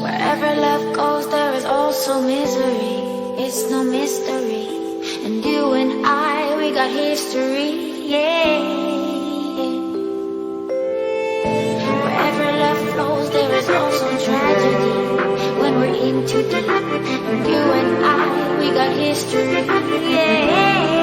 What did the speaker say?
Wherever love goes, there is also misery. It's no mystery. And you and I, we got history, yeah. Wherever love flows, there is also tragedy. When we're in too deep, and you and I, we got history, yeah.